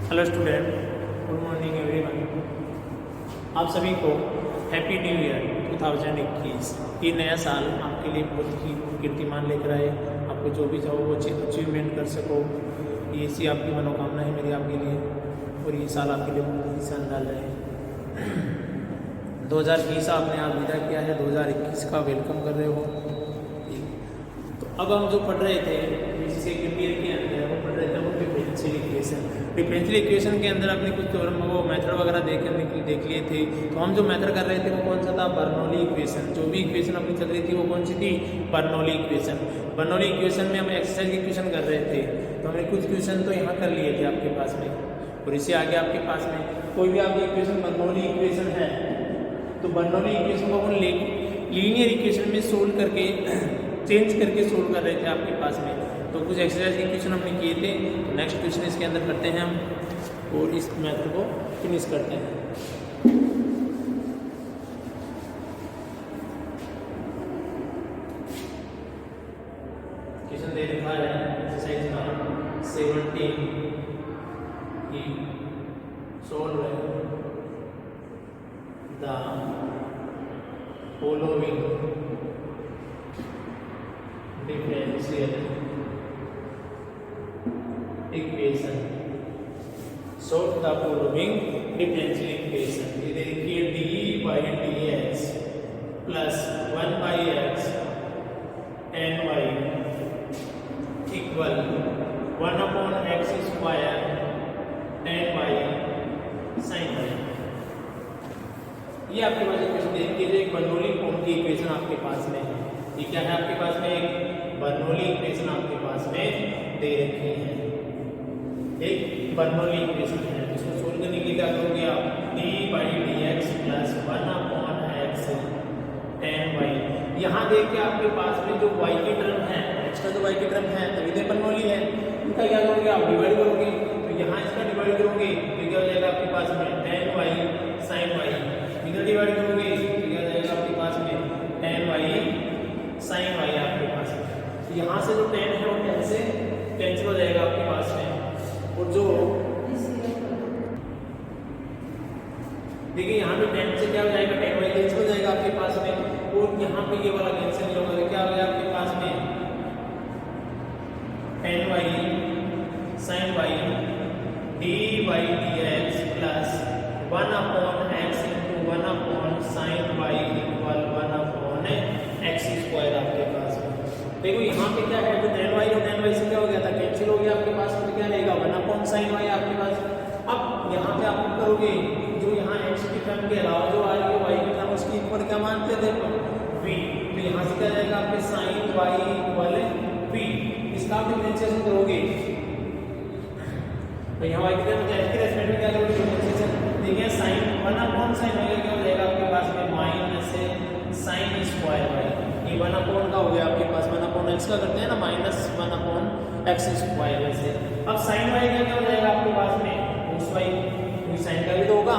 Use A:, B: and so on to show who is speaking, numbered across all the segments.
A: Hello student, good morning everyone. आप सभी को हैप्पी न्यू ईयर 2021। ये नया साल आपके लिए बहुत ही कीर्तिमान लेकर आए। आपको जो भी चाहो वो अचीवमेंट कर सको, ये सी आपकी मनोकामना है मेरी आपके लिए। और ये साल आपके लिए बहुत ही शानदार रहे। 2020 आपने आप विदा किया है, 2021 का वेलकम कर रहे हो। तो अब हम जो पढ़ रहे थे सेकेंड ईयर के अंदर, वो पढ़ रहे थे वो डिफरेंशियल इक्वेशन। डिफरेंशियल इक्वेशन के अंदर आपने कुछ वो मेथड वगैरह देख लिए थे। तो हम जो मेथड कर रहे थे वो कौन सा था? Bernoulli equation. जो भी इक्वेशन अपनी चल रही थी वो कौन सी थी? Bernoulli equation. बर्नौली इक्वेशन में हम एक्सरसाइज की क्वेश्चन कर रहे थे। तो हमने कुछ क्वेश्चन तो यहाँ कर लिए थे आपके पास में, और इससे आगे आपके पास में कोई भी आपकी इक्वेशन बर्नौली इक्वेशन है तो बर्नौली इक्वेशन को अपन लीनियर इक्वेशन में सोल्व करके चेंज करके सोल्व कर रहे थे आपके पास में। तो कुछ एक्सरसाइज के क्वेश्चन हमने किए थे। तो नेक्स्ट क्वेश्चन इसके अंदर करते हैं हम और इस मेथड को फिनिश करते हैं। क्वेश्चन दे रखा है एक्सरसाइज का 17 की solve the following differential equation. Solve the following differential equation. ये देखिए d by d x plus 1 by x n y equal 1 upon x square n y sine y. ये आपके पास इक्वेशन देख लीजिए, एक बर्नौली फॉर्म की इक्वेशन आपके पास में है। ये क्या है आपके पास में? एक बर्नौली इक्वेशन आपके पास में दे रखी है। एक बर्नौली इक्वेशन है, इसको सोल्व करने के लिए क्या करोगे आप? D by d x plus 1 upon x n y. यहाँ देखिए आपके पास में जो y की टर्म है, x का जो y की टर्म है तभी तो बर्नौली है, इनका क्या करोगे आप? डिवाइड करोगे। तो यहाँ इसका डिवाइड करोगे तो क्या हो जाएगा आपके पास में? tan y sin y। इधर डिवाइड करोगे तो क्या हो जाएगा आपके पास में? tan y sin y आपके पास में। तो यहाँ से जो tan है वो tan से कैंसिल हो जाएगा आपके पास में। और जो देखिए यहाँ पे tan से क्या हो जाएगा? tan y कैंसिल हो जाएगा आपके पास में। और यहाँ पे ये वाला कैंसिल नहीं होगा तो क्या हो जाएगा आपके पास में? tan y sin y dy dx plus 1 upon x into 1 upon sin y equal 1 upon x square आपके पास में। देखो यहाँ पे क्या है? तो tan y और tan y से क्या हो गया था? कैंसिल हो गया आपके पास में। क्या रहेगा? 1 अपॉन sin y आपके पास। अब यहाँ पे आप करोगे जो यहाँ x की टर्म के अलावा जो आ रही है y की टर्म, उसकी इक्वल क्या मानते थे? v। तो यहाँ से क्या जाएगा आपके? sin y equal v। इसका आप डिफरेंशिएशन करोगे तो यहाँ y की टर्म x के रेस्पेक्ट में क्या करोगे? डिफरेंशिएशन। देखिए sin 1 अपॉन sin y क्या हो जाएगा आपके पास में? Minus sin square y। ये 1 अपॉन का हो गया आपके पास, 1 अपॉन x का करते हैं ना, माइनस 1 अपॉन x स्क्वायर से। अब sin y का क्या हो जाएगा आपके पास में? cos y। क्योंकि sin का भी तो होगा।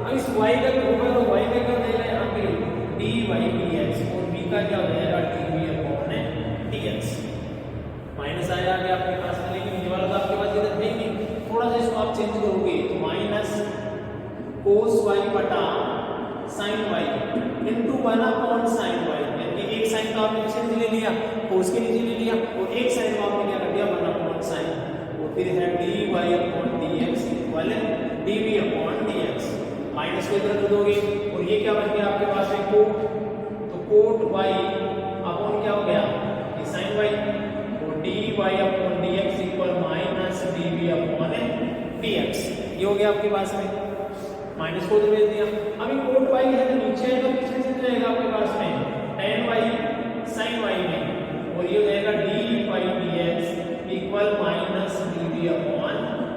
A: अब इस y का भी होगा तो y का क्या हो जाएगा यहाँ पे? dy dx। और v का क्या हो जाएगा? dv upon dx। माइनस आया गया आपके पास में, लेकिन ये वाला तो आपके पास इधर है नहीं। थोड़ा सा इसको आप चेंज करोगे तो माइनस cos y बटा sin y into 1 upon sin y। यानी एक साइन तो आपने नीचे ले लिया, cos के नीचे ले लिया, और एक साइन को आपने क्या कर दिया? 1 अपॉन sin। और फिर है dy upon dx equal dv upon dx। Minus को इधर कर दोगे और ये क्या बन गया आपके पास में? कोट। तो कोट y अपॉन क्या हो गया? ये sin y। और dy upon dx equal minus dv upon dx। ये हो गया आपके पास में। माइनस को भेज दिया। अभी कोट y है तो नीचे है तो पीछे से जाएगा आपके पास में tan y sin y में, और ये हो जाएगा dy dx equal minus dv upon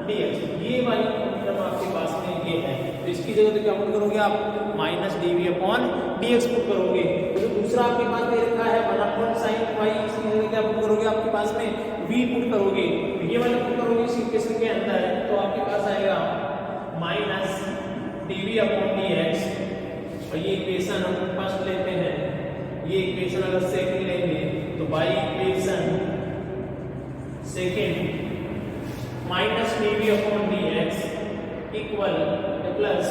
A: dx। ये वाली टर्म आपके पास में ये है, तो इसकी जगह तो क्या पुट करोगे आप? Minus dv upon dx put करोगे। तो दूसरा आपके पास दे रखा है 1 अपॉन sin y, इसकी जगह क्या पुट करोगे? आपके पास में v पुट करोगे। तो ये वाला पुट करोगे इस इक्वेशन के अंदर तो आपके पास आएगा माइनस dv अपॉन dx। और ये इक्वेशन हम फर्स्ट लेते हैं, ये इक्वेशन अगर सेकंड लेंगे तो by equation second minus dv upon dx equal plus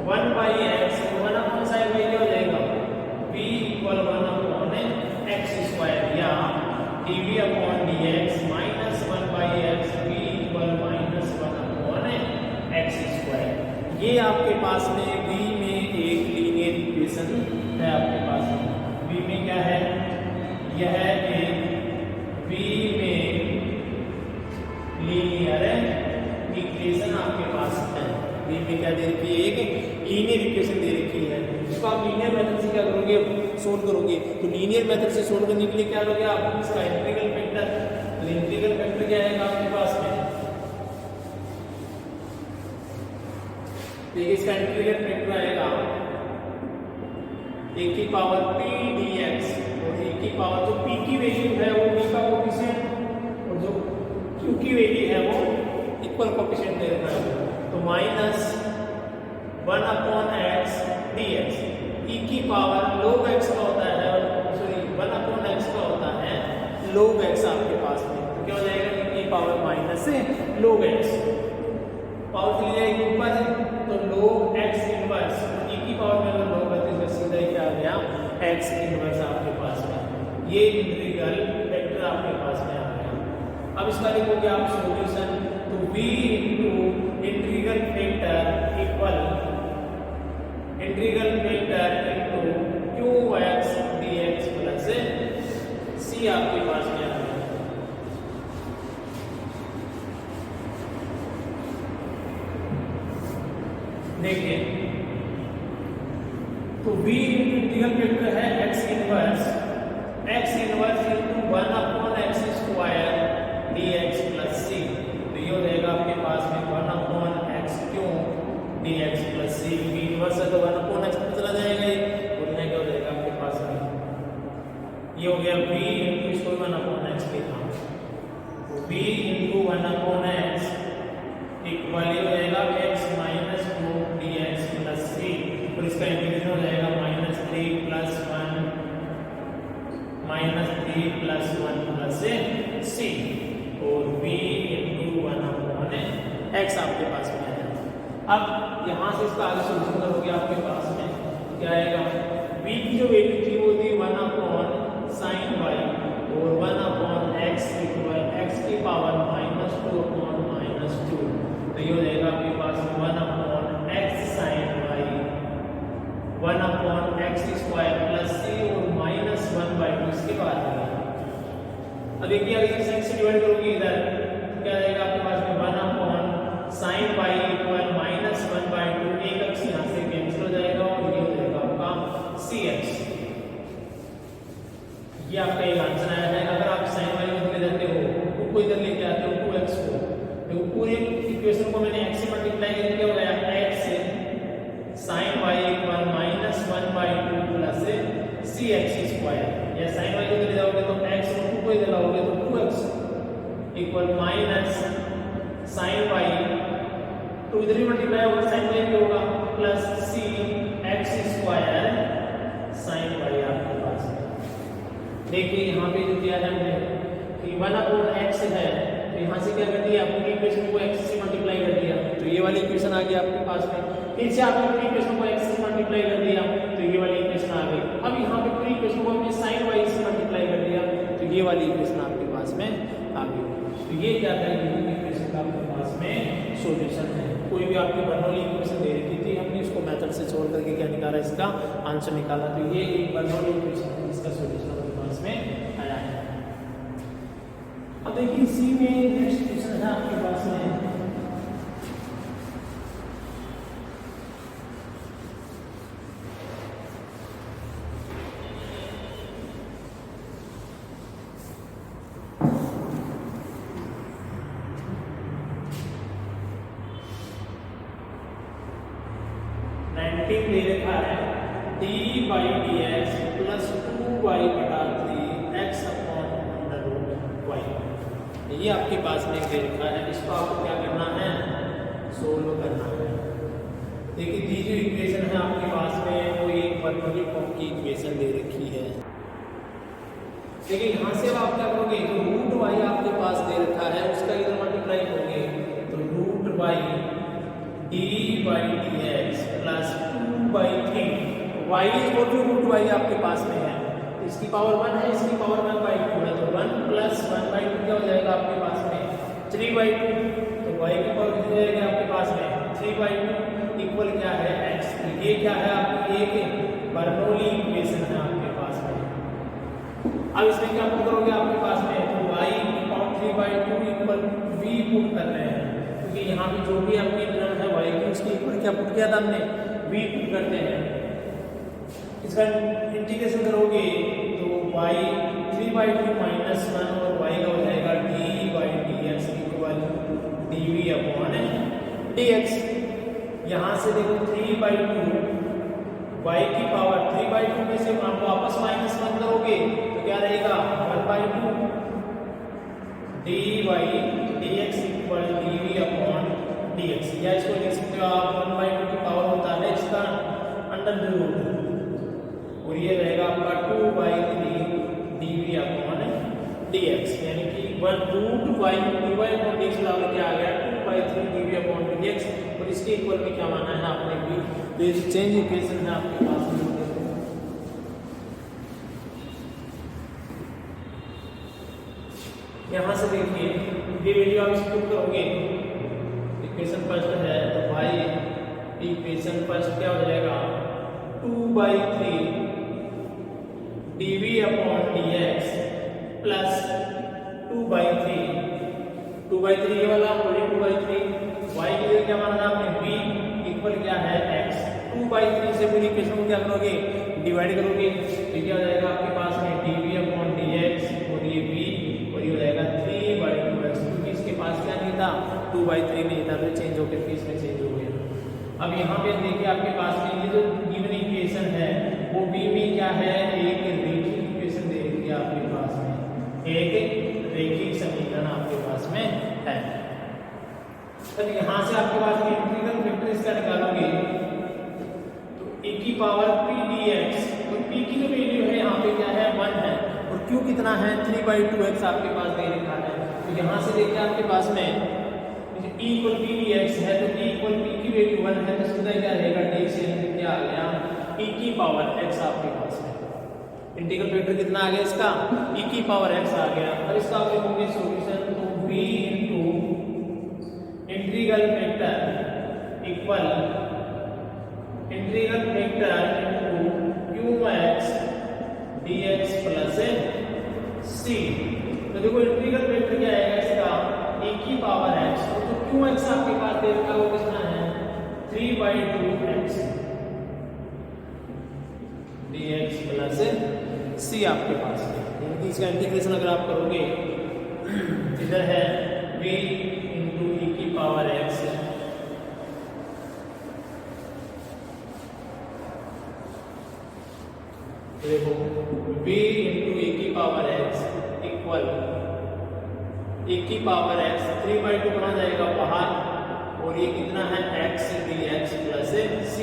A: 1 by x, 1 upon sine y क्या हो जाएगा, v equal 1 upon x square या dv upon dx minus 1 by x v equal minus 1 upon x square. ये आपके पास में v में एक लीनियर इक्वेशन है आपके पास में। v में क्या है, यह एक v में लीनियर इक्वेशन आपके पास है। v में क्या दे रखी है, एक लीनियर इक्वेशन दे रखी है। इसको आप लीनियर मेथड से क्या करोगे, सोल्व करोगे। तो लीनियर मेथड से सोल्व करने के लिए क्या लोगे आप, इसका इंटीग्रल फैक्टर। तो इंटीग्रल फैक्टर क्या आएगा आपके पास में, देखिए इसका इंटीग्रल फैक्टर आएगा a की पावर p dx, और a की पावर जो p की वैल्यू है वो p का कोएफिशिएंट और जो q की वैल्यू है वो इक्वल कोएफिशिएंट दे रखा है। तो minus 1 upon x dx, e की पावर log x का होता है, सॉरी 1 अपॉन x का होता है log x आपके पास में। तो क्या हो जाएगा, e की पावर माइनस से log x, पावर चली जाएगी ऊपर, तो log x इनवर्स, e की पावर में अगर log है तो सीधा क्या आ गया, x इनवर्स आपके पास में। ये इंटीग्रल वेक्टर आपके पास में आ गया। अब इसका लिखोगे आप सॉल्यूशन, तो v integral factor equal integral factor into qx dx plus c आपके पास में आ गया। देखिए तो v इंटीग्रल फैक्टर है x inverse into 1 upon x square dx plus c। तो ये हो जाएगा आपके पास में 1 upon x cube dx plus c। v inverse है तो 1 अपॉन x पे चला जाएगा, और यहाँ क्या हो जाएगा आपके पास में, ये हो गया v इंटू इसको 1 अपॉन x के था, तो v into 1 upon x equal हो जाएगा x minus 2 dx plus c, और इसका इंटीग्रेशन हो जाएगा माइनस 3 प्लस 1 प्लस c, और v इंटू 1 अपॉन x आपके पास में आएगा। अब यहाँ से इसका आगे सोल्यूशन करोगे आपके पास में क्या आएगा, v की जो वैल्यू थी वो थी 1 अपॉन साइन y, और 1 अपॉन x इक्वल x की पावर माइनस 2 अपॉन माइनस 2। तो ये हो जाएगा आपके पास 1 upon x sine y, 1 upon x square plus c, और माइनस 1/2 इसके बाद आएगा। अब देखिए अगर इसे sin से डिवाइड करोगे इधर क्या आएगा आपके पास में, 1 upon sign y equal minus 1/2, एक अक्ष यहाँ से कैंसिल हो जाएगा, और ये हो जाएगा आपका cx। ये आपका एक आंसर आया है। अगर आप साइन y को ले जाते हो को इधर लेके आते हो 2x को, तो पूरे इक्वेशन को मैंने x से मल्टीप्लाई करके क्या हो गया, x से sin y equal minus 1/2 plus cx square, या sin y को ले जाओगे तो x और 2 को इधर लाओगे तो 2x equal minus sin y, तो इधर ही मल्टीप्लाई होगा, sin y क्या होगा, plus cx square sin y आपके पास है। देखिए यहाँ पे जो किया है हमने कि 1 अपॉन x है, तो यहाँ से क्या कर दिया, अपनी इक्वेशन को x से मल्टीप्लाई कर दिया, तो ये वाली इक्वेशन आ गई आपके पास में। फिर से आपने अपनी इक्वेशन को x से मल्टीप्लाई कर दिया, तो ये वाली इक्वेशन आ गई। अब यहाँ पे पूरी इक्वेशन को हमने sin y से मल्टीप्लाई कर दिया, तो ये वाली इक्वेशन आपके पास में आ गई। तो ये क्या था, यूनिक इक्वेशन का आपके पास में सॉल्यूशन है। कोई भी आपकी बर्नौली इक्वेशन दे रखी थी, हमने इसको मेथड से सोल्व करके क्या निकाला, इसका आंसर निकाला। तो ये एक बर्नौली इक्वेशन है, इसका सॉल्यूशन आपके पास में आया है। अब देखिए इसी में नेक्स्ट क्वेश्चन है आपके पास में, दे रखा है d/dx plus 2y/3 x upon √y। ये आपके पास में दे रखा है, इसको आपको क्या करना है, सोल्व करना है। देखिए दी जो इक्वेशन है आपके पास में वो एक बर्नौली फॉर्म की इक्वेशन दे रखी है। देखिए यहाँ से आप क्या करोगे, जो √y आपके पास दे रखा है उसका इधर मल्टीप्लाई करोगे, तो √y d by d x plus 2/3 y और जो रूट वाई आपके पास में है, इसकी पावर 1 है, इसकी पावर 1/2 है, तो 1 प्लस 1/2 क्या हो जाएगा आपके पास में 3/2। तो y की पावर कितनी जाएगी आपके पास में 3/2 इक्वल क्या है x। ये क्या है आपकी एक बर्नौली इक्वेशन है आपके पास में। अब इसमें क्या पुट करोगे आपके पास में, तो y की पावर 3/2 इक्वल v पुट कर रहे हैं, क्योंकि यहाँ पे जो भी आपकी टर्म है y की उसके इक्वल क्या पुट किया था हमने, v पुट करते हैं। इसका इंटीग्रेशन करोगे तो y 3/2 माइनस 1 और y का हो जाएगा d by d x equal dv upon dx। यहाँ से देखो 3/2 y की पावर 3/2 में से आप वापस माइनस 1 करोगे तो क्या रहेगा 1/2 dy dx equal dv upon dx। या इसको लिख सकते हो आप 1/2 की पावर होता है इसका अंडर रूट, और ये रहेगा आपका 2/3 dv अपॉन dx, यानी कि 1√y dy अपॉन dx बराबर क्या आ गया 2/3 dv अपॉन dx। और इसके इक्वल में क्या माना है आपने भी, तो ये चेंज इक्वेशन है आपके पास में। यहाँ से देखिए ये वैल्यू आप इसको करोगे, इक्वेशन फर्स्ट है तो y इक्वेशन फर्स्ट क्या हो जाएगा 2/3 dv अपॉन dx प्लस 2/3 2/3 ये वाला और 2/3 y के लिए क्या माना आपने v इक्वल क्या है x। 2/3 से पूरी इक्वेशन को क्या करोगे डिवाइड करोगे तो क्या हो जाएगा आपके पास में dv अपॉन dx और ये v और ये हो जाएगा 3/2x, क्योंकि इसके पास क्या नहीं था 2/3 नहीं था, तो चेंज होकर के इसमें चेंज हो गया। अब यहाँ पे देखिए आपके पास में ये जो गिवन इक्वेशन है वो v में क्या है एक रेखिक इक्वेशन दे रखी है आपके पास में, एक रेखिक समीकरण आपके पास में है। तब यहाँ से आपके पास में इंटीग्रल फैक्टर इसका निकालोगे तो e की पावर p dx, तो p की जो वैल्यू है यहाँ पे क्या है 1 है, और q कितना है 3/2x आपके पास दे रखा है। तो यहाँ से देखिए आपके पास में e इक्वल p dx है, तो e इक्वल p की वैल्यू 1 है, तो सीधा क्या रहेगा dx से क्या आ गया e की पावर x आपके पास में। इंटीग्रल फैक्टर कितना आ गया इसका e की पावर x आ गया। और इसका आप लिखोगे सॉल्यूशन, तो v integral factor equal integral factor qx dx plus c। तो देखो इंटीग्रल फैक्टर क्या आएगा इसका e की पावर x, तो qx आपके पास दे रखा है वो कितना है 3/2x dx प्लस c आपके पास है। यानी इसका इंटीग्रेशन अगर आप करोगे इधर है v इंटू e की पावर x, तो देखो v इंटू e की पावर x इक्वल e की पावर x 3/2 बना जाएगा बाहर, और ये कितना है x dx प्लस c।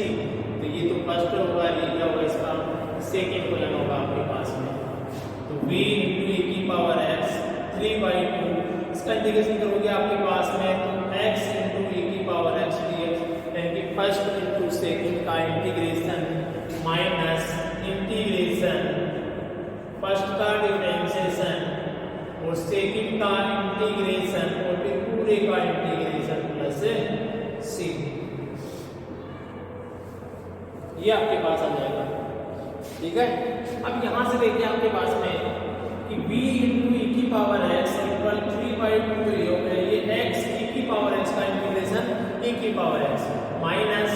A: तो ये तो फर्स्ट होगा, ये क्या होगा इसका सेकेंड कॉलम होगा आपके पास में। तो v इंटू e की पावर x 3/2, इसका इंटीग्रेशन करोगे आपके पास में तो x इंटू e की पावर x dx, यानी कि फर्स्ट इंटू सेकेंड का इंटीग्रेशन माइनस इंटीग्रेशन फर्स्ट का डिफरेंशिएशन और सेकेंड का इंटीग्रेशन और फिर पूरे का इंटीग्रेशन प्लस c, ये आपके पास आ जाएगा। ठीक है, अब यहां से देखिए आपके पास में कि v इंटू e की पावर x इक्वल 3/2 जो योग है ये x e की पावर x का इंटीग्रेशन e की पावर x माइनस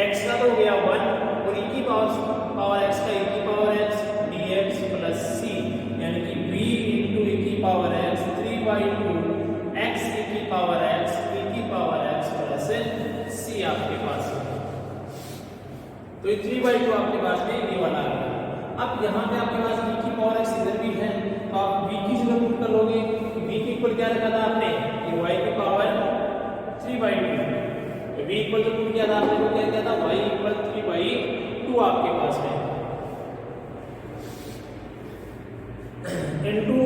A: x का तो हो गया 1 और e की पावर x का e की power x dx plus c, यानी कि v इंटू e की पावर x 3/2 x e की पावर x e की पावर x प्लस c आपके पास है। तो ये 3/2 आपके पास में ये वाला है। अब यहाँ पे आपके पास v की पावर x इधर भी है, तो आप v की जगह पुट कर लोगे, v की इक्वल क्या रखा था आपने ये y की पावर 3/2, तो v इक्वल जो पुट किया था आपने वो क्या किया था y इक्वल 3/2 आपके पास में इनटू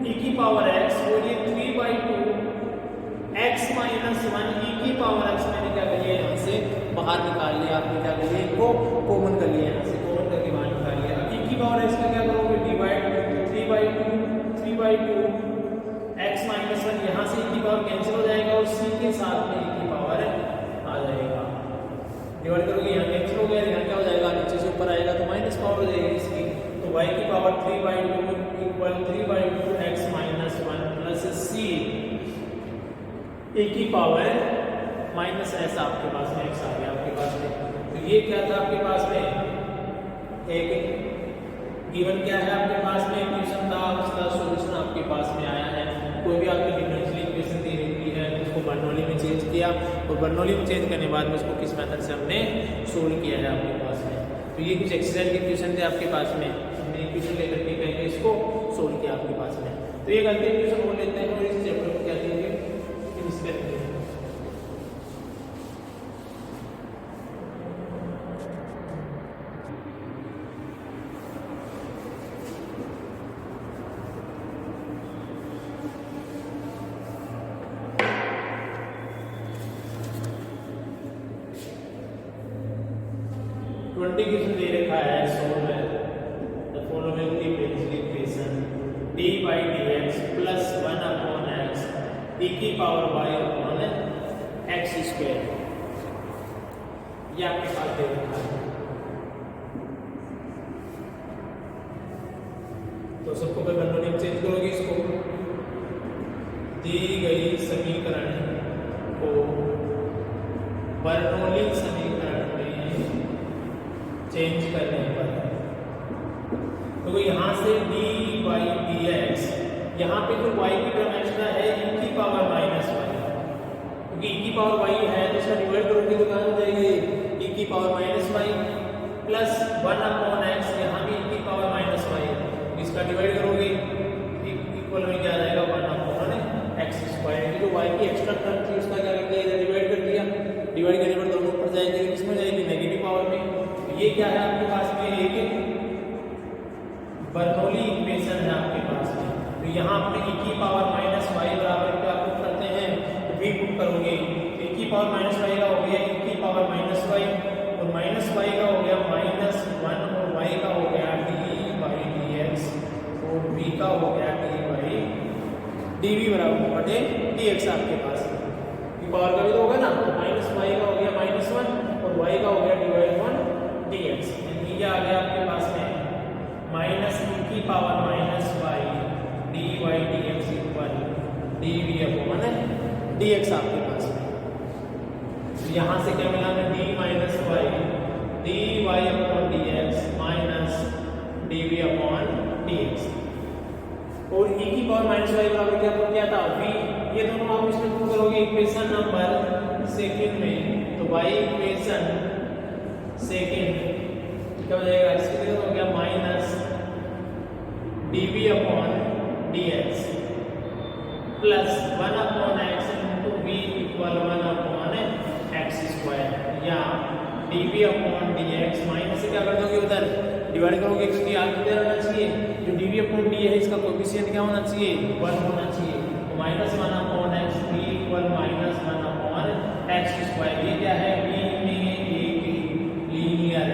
A: e की पावर x, और ये 3/2 x माइनस 1 e की पावर x मैंने क्या कर लिया यहाँ से बाहर निकाल लिया, आपने क्या कर लिया इनको कॉमन कर लिया, यहाँ से कॉमन करके बाहर निकाल लिया। अब e की पावर x का क्या करोगे डिवाइड 3/2 x माइनस 1, यहाँ से e की पावर कैंसिल हो जाएगा और c के साथ में e की पावर आ जाएगा, डिवाइड करोगे यहाँ कैंसिल हो गया, यहाँ क्या हो जाएगा नीचे से ऊपर आएगा तो माइनस पावर हो जाएगी इसकी, तो y की power 3/2 equal 3/2 x minus 1 plus c e की पावर माइनस s आपके पास में x आ गया आपके पास में। तो ये क्या था आपके पास में एक गिवन क्या है आपके पास में इक्वेशन था, उसका सॉल्यूशन आपके पास में आया है। कोई भी आपकी डिफरेंशियल इक्वेशन दी रहती है तो उसको बर्नौली में चेंज किया और बर्नौली में चेंज करने के बाद में उसको किस मेथड से हमने सोल्व किया है आपके पास में। तो ये कुछ एक्सरसाइज के क्वेश्चन थे आपके पास में, हमने इक्वेशन लेकर के कहीं इसको सोल्व किया आपके पास में। तो ये गलती इक्वेशन बोल लेते हैं और इस चैप्टर को क्या देंगे फिनिश करेंगे। क्वेश्चन दे रखा है solve the following differential equation dy dx plus 1 upon x e की power y upon x square, ये आपके पास दे रखा है। तो सबको पे बर्नौली में चेंज करोगे, इसको दी गई समीकरण को बर्नौली समीकरण में चेंज करने पर, तो यहाँ से dy dx, यहाँ पे जो y की टर्म एक्स्ट्रा है e की पावर माइनस y, क्योंकि e की पावर y है तो इसका डिवाइड करोगे तो क्या हो जाएगी e की power minus y plus 1 upon x, यहाँ भी e की पावर माइनस y, इसका डिवाइड करोगे इक्वल में क्या आ जाएगा 1 अपॉन x स्क्वायर। जो y की एक्स्ट्रा टर्म थी उसका क्या कर दिया इधर डिवाइड कर दिया, डिवाइड करने पर दोनों ऊपर जाएंगे, किसमें जाएगी नेगेटिव पावर में। ये क्या है आपके पास में एक बर्नौली इक्वेशन है आपके पास में। तो यहाँ अपने e की पावर माइनस y बराबर क्या पुट करते हैं तो v पुट करोगे, तो e की पावर माइनस y का हो गया e की पावर माइनस y और माइनस y का हो गया माइनस 1 और y का हो गया dy dx और v का हो गया dv बराबर बटे dx आपके पास की पावर का भी तो होगा ना, तो माइनस y का हो गया माइनस 1 और y का हो गया डिवाइड 1 dx, यानी ये आ गया आपके पास में माइनस e की power minus y dy dx equal dv upon dx आपके पास में। तो यहाँ से क्या मिला हमें d minus y dy upon dx minus dv upon dx, और e की पावर माइनस y बराबर क्या था v, ये दोनों आप इसमें पुट करोगे इक्वेशन नंबर सेकंड में, तो y इक्वेशन सेकंड क्या हो जाएगा, इसके लिए हो गया minus dv upon dx plus 1 upon x into v equal 1 upon x square, या dv अपॉन dx माइनस से क्या कर दोगे उधर डिवाइड करोगे, क्योंकि आगे इधर होना चाहिए, जो dv अपॉन d है इसका कोएफिशिएंट क्या होना चाहिए 1 होना चाहिए, तो minus 1 upon x v equal minus 1 upon x square. ये क्या है v में एक लीनियर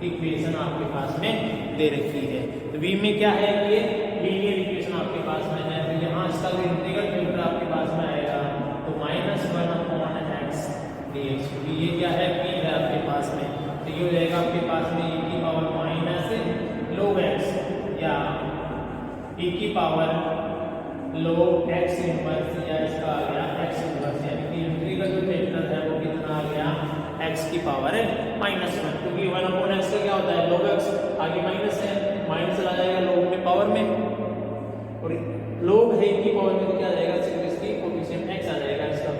A: इक्वेशन आपके पास में दे रखी है। तो v में क्या है ये लीनियर इक्वेशन आपके पास में है, तो यहाँ इसका जो इंटीग्रल फैक्टर आपके पास में आएगा तो माइनस 1 अपॉन x dx, क्योंकि ये क्या है v है आपके पास में, तो ये हो जाएगा आपके पास में e की पावर माइनस log x या e की पावर log x इनवर्स, या इसका आ गया x इनवर्स, यानी कि इंटीग्रल जो फैक्टर है वो कितना आ गया x की पावर माइनस 1, क्योंकि 1 अपॉन x का क्या होता है log x, आगे माइनस है, माइनस चला जाएगा log में पावर में, और log है की पावर में तो क्या आ जाएगा सिर्फ इसकी कोएफिशिएंट x आ जाएगा इसका,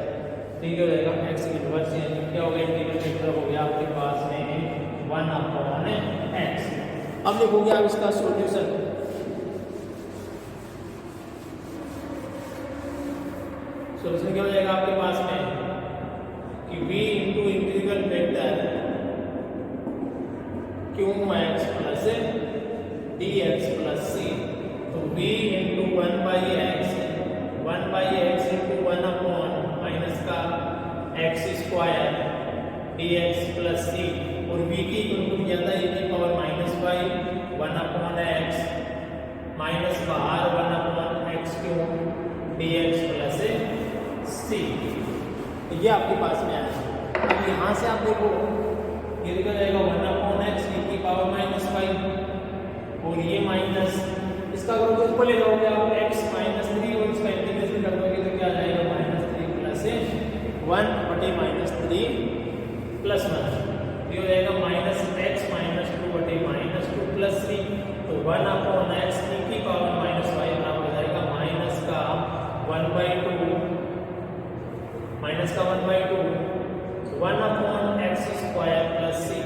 A: ठीक हो जाएगा x इनवर्स, यानी क्या हो गया इंटीग्रल फैक्टर हो गया आपके पास में 1 अपॉन x। अब देखोगे आप इसका सॉल्यूशन, सॉल्यूशन क्या हो जाएगा आपके पास में कि v into integral factor qx plus dx plus c, तो v into 1 by x into 1 upon minus का स्क्वायर dx प्लस सी और v की इक्वल क्या था e की power minus Y 1/x minus बाहर 1/x क्यूब dx प्लस सी। ये आपके पास में आया। अब यहाँ से आप देखो ये लिखा जाएगा 1/x e की पावर माइनस वाई और ये माइनस इसका अगर ऊपर ले जाओगे आप x माइनस 3 और इसका इंटीग्रेशन कर दोगे तो क्या आ जाएगा -3 प्लस 1/-3 प्लस 1 ये हो जाएगा -x -2/-2 प्लस 3 तो 1/x e की पावर माइनस वाई बराबर हो जाएगा माइनस का 1/2 1/x स्क्वायर प्लस सी।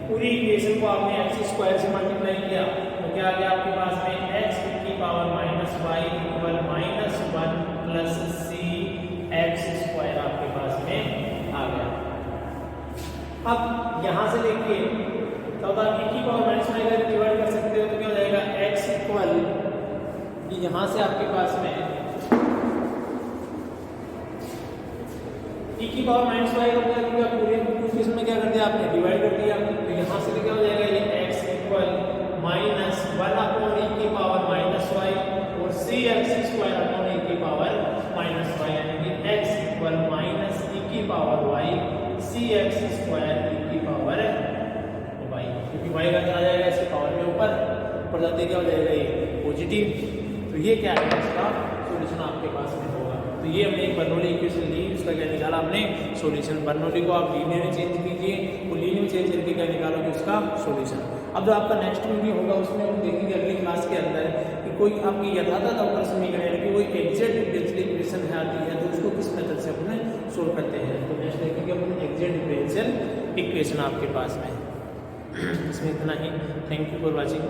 A: पूरी इक्वेशन को आपने x स्क्वायर से मल्टीप्लाई किया तो क्या आ गया आपके पास में x की power minus Y equal -1 plus C x square आपके पास में आ गया। अब यहाँ से देखिए तो आप e की पावर माइनस वाई का डिवाइड कर सकते हो तो क्या हो जाएगा x इक्वल यहाँ से आपके पास में e की पावर माइनस वाई का मतलब पूरे इक्वेशन में क्या कर दिया आपने डिवाइड कर दिया तो यहाँ से क्या हो जाएगा ये x इक्वल -1/e की पावर माइनस वाई और cx स्क्वायर अपॉन e की पावर माइनस वाई यानी कि x इक्वल -e की power y cx square e की पावर y क्योंकि y का क्या आ जाएगा इसके पावर में ऊपर जाते क्या हो जाएगा ये पॉजिटिव। तो ये क्या है इसका सॉल्यूशन आपके पास में होगा। तो ये हमने एक बर्नौली इक्वेशन ली उसका क्या निकाला हमने सॉल्यूशन। बर्नौली को आप लीनियर में चेंज कीजिए वो लीनियर में चेंज करके क्या निकालोगे उसका सॉल्यूशन। अब जो आपका नेक्स्ट वीडियो होगा उसमें हम देखेंगे अगली क्लास के अंदर कि कोई आपकी यथातथ अवकल समीकरण यानी कि कोई एग्जैक्ट डिफरेंशियल इक्वेशन है आती है तो उसको किस मेथड से अपने सोल्व करते हैं। तो नेक्स्ट देखेंगे अपने एग्जैक्ट डिफरेंशियल इक्वेशन आपके पास में। इसमें इतना ही। Thank you for watching.